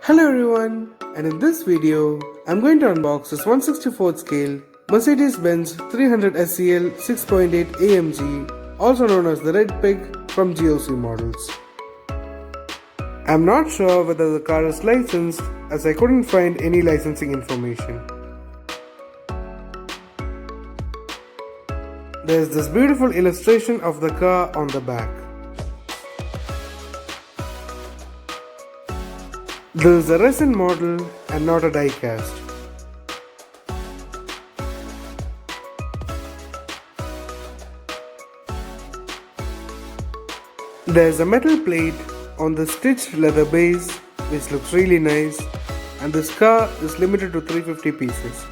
Hello everyone, and in this video, I'm going to unbox this 1/64th scale Mercedes-Benz 300 SEL 6.8 AMG, also known as the Red Pig from GOC models. I'm not sure whether the car is licensed as I couldn't find any licensing information. There's this beautiful illustration of the car on the back. This is a resin model and not a die cast. There's a metal plate on the stitched leather base which looks really nice, and this car is limited to 350 pieces.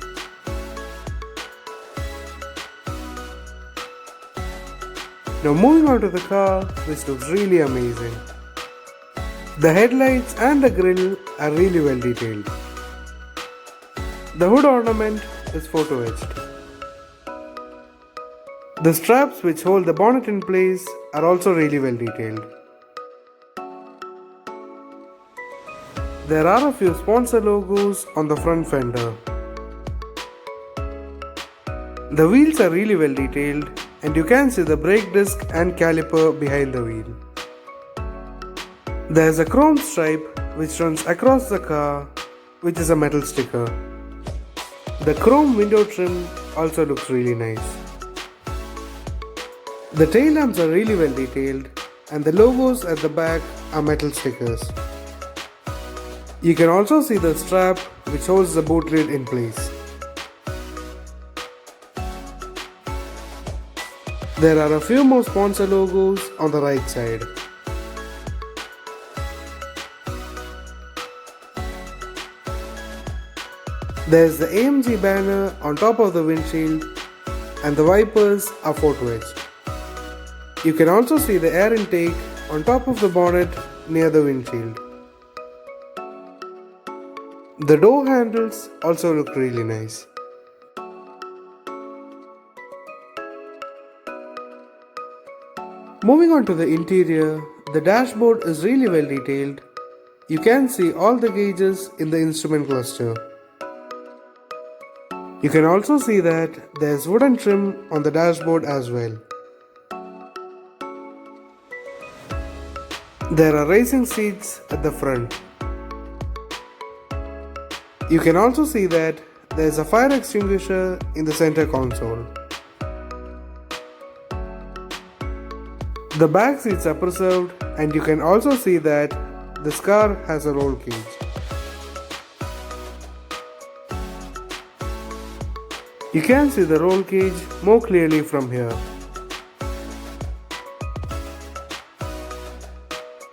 Now moving on to the car, which looks really amazing. The headlights and the grille are really well detailed. The hood ornament is photo etched. The straps which hold the bonnet in place are also really well detailed. There are a few sponsor logos on the front fender. The wheels are really well detailed, and you can see the brake disc and caliper behind the wheel. There is a chrome stripe which runs across the car, which is a metal sticker. The chrome window trim also looks really nice. The tail lamps are really well detailed, and the logos at the back are metal stickers. You can also see the strap which holds the boot lid in place. There are a few more sponsor logos on the right side. There's the AMG banner on top of the windshield, and the wipers are photo etched. You can also see the air intake on top of the bonnet near the windshield. The door handles also look really nice. Moving on to the interior, the dashboard is really well detailed. You can see all the gauges in the instrument cluster. You can also see that there's wooden trim on the dashboard as well. There are racing seats at the front. You can also see that there's a fire extinguisher in the center console. The back seats are preserved, and you can also see that this car has a roll cage. You can see the roll cage more clearly from here.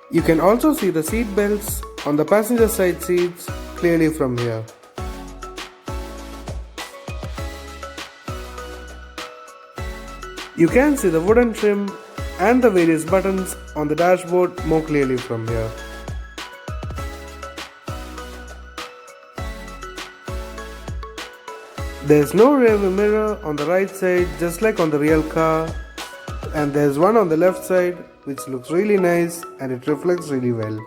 You can also see the seat belts on the passenger side seats clearly from here. You can see the wooden trim and the various buttons on the dashboard more clearly from here. There's no rearview mirror on the right side, just like on the real car, and there's one on the left side which looks really nice and it reflects really well.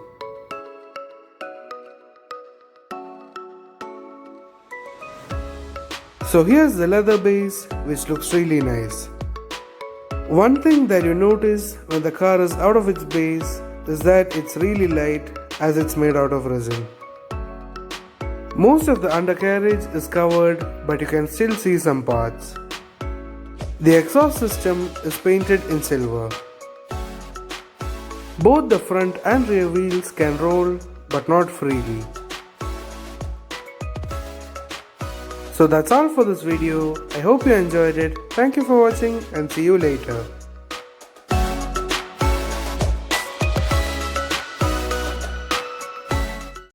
So here's the leather base which looks really nice. One thing that you notice when the car is out of its base is that it's really light as it's made out of resin. Most of the undercarriage is covered, but you can still see some parts. The exhaust system is painted in silver. Both the front and rear wheels can roll, but not freely. So that's all for this video. I hope you enjoyed it. Thank you for watching and see you later.